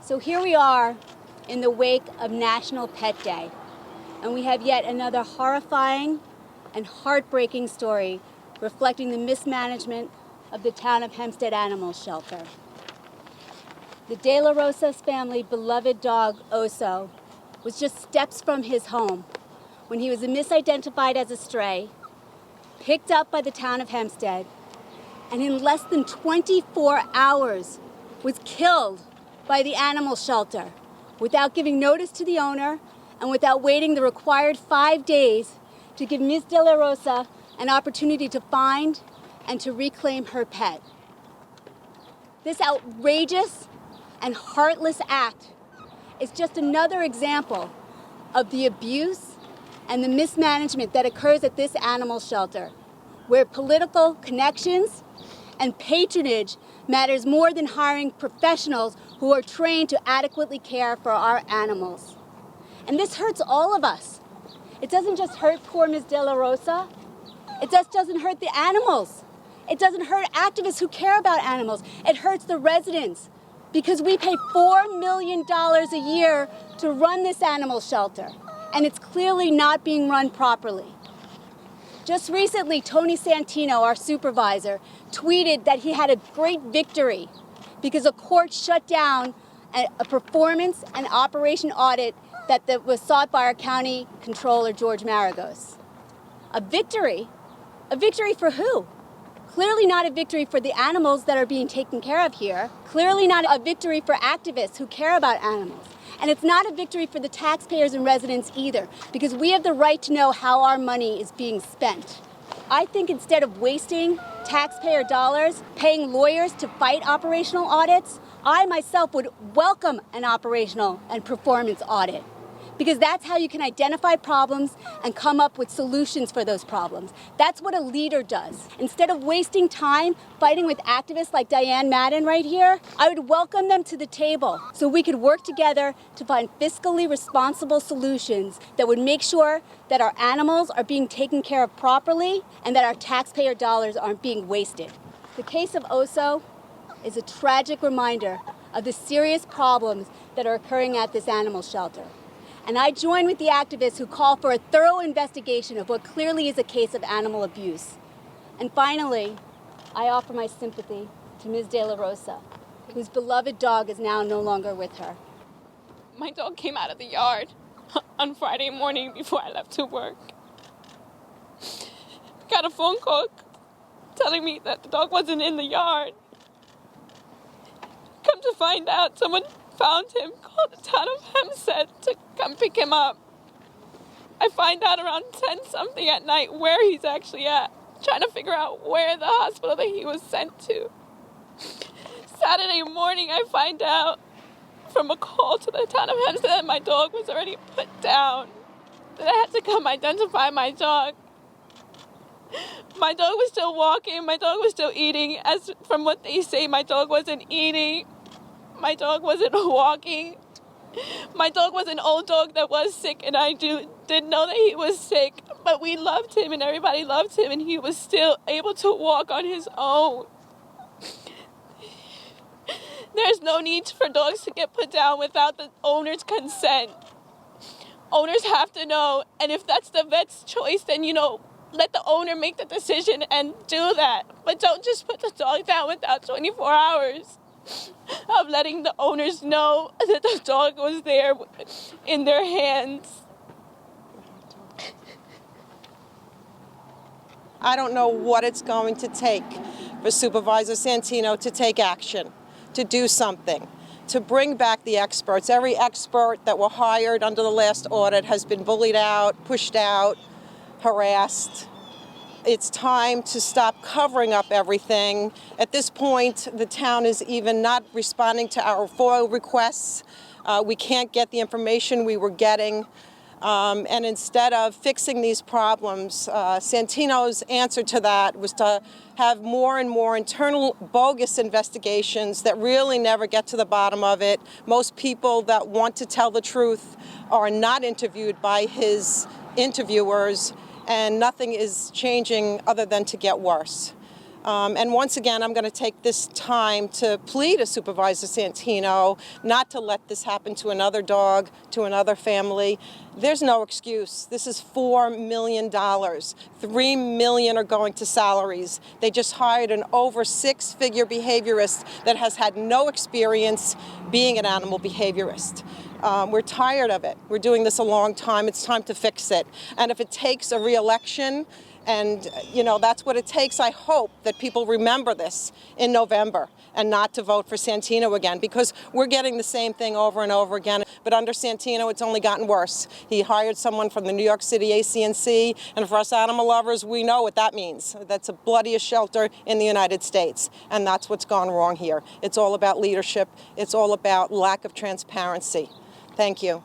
So here we are in the wake of National Pet Day, and we have yet another horrifying and heartbreaking story reflecting the mismanagement of the town of Hempstead Animal Shelter. The De La Rosa's family beloved dog, Oso, was just steps from his home when he was misidentified as a stray, picked up by the town of Hempstead, and in less than 24 hours was killed by the animal shelter without giving notice to the owner and without waiting the required 5 days to give Ms. De La Rosa an opportunity to find and to reclaim her pet. This outrageous and heartless act is just another example of the abuse and the mismanagement that occurs at this animal shelter, where political connections and patronage matters more than hiring professionals who are trained to adequately care for our animals. And this hurts all of us. It doesn't just hurt poor Ms. De La Rosa. It just doesn't hurt the animals. It doesn't hurt activists who care about animals. It hurts the residents because we pay $4 million a year to run this animal shelter, and it's clearly not being run properly. Just recently, Tony Santino, our supervisor, tweeted that he had a great victory because a court shut down a performance and operation audit that was sought by our county controller, George Maragos. A victory? A victory for who? Clearly not a victory for the animals that are being taken care of here. Clearly not a victory for activists who care about animals. And it's not a victory for the taxpayers and residents either, because we have the right to know how our money is being spent. I think instead of wasting taxpayer dollars paying lawyers to fight operational audits, I myself would welcome an operational and performance audit, because that's how you can identify problems and come up with solutions for those problems. That's what a leader does. Instead of wasting time fighting with activists like Diane Madden right here, I would welcome them to the table so we could work together to find fiscally responsible solutions that would make sure that our animals are being taken care of properly and that our taxpayer dollars aren't being wasted. The case of Oso is a tragic reminder of the serious problems that are occurring at this animal shelter. And I join with the activists who call for a thorough investigation of what clearly is a case of animal abuse. And finally, I offer my sympathy to Ms. De La Rosa, whose beloved dog is now no longer with her. My dog came out of the yard on Friday morning before I left to work. Got a phone call telling me that the dog wasn't in the yard. Come to find out, someone found him, called the town of Hempstead to come pick him up. I find out around 10-something at night where he's actually at, trying to figure out where the hospital that he was sent to. Saturday morning, I find out from a call to the town of Hempstead that my dog was already put down, that I had to come identify my dog. My dog was still walking, my dog was still eating. As from what they say, my dog wasn't eating. My dog wasn't walking. My dog was an old dog that was sick, and I did know that he was sick, but we loved him and everybody loved him, and he was still able to walk on his own. There's no need for dogs to get put down without the owner's consent. Owners have to know, and if that's the vet's choice, then, let the owner make the decision and do that. But don't just put the dog down without 24 hours of letting the owners know that the dog was there in their hands. I don't know what it's going to take for Supervisor Santino to take action, to do something, to bring back the experts. Every expert that were hired under the last audit has been bullied out, pushed out, harassed. It's time to stop covering up everything. At this point, the town is even not responding to our FOIA requests. We can't get the information we were getting. And instead of fixing these problems, Santino's answer to that was to have more and more internal bogus investigations that really never get to the bottom of it. Most people that want to tell the truth are not interviewed by his interviewers, and nothing is changing other than to get worse. And once again, I'm going to take this time to plead to Supervisor Santino not to let this happen to another dog, to another family. There's no excuse. This is $4 million. $3 million are going to salaries. They just hired an over six-figure behaviorist that has had no experience being an animal behaviorist. We're tired of it. We're doing this a long time. It's time to fix it. And if it takes a re-election, and, that's what it takes. I hope that people remember this in November and not to vote for Santino again, because we're getting the same thing over and over again. But under Santino, it's only gotten worse. He hired someone from the New York City ACNC, and for us animal lovers, we know what that means. That's the bloodiest shelter in the United States, and that's what's gone wrong here. It's all about leadership. It's all about lack of transparency. Thank you.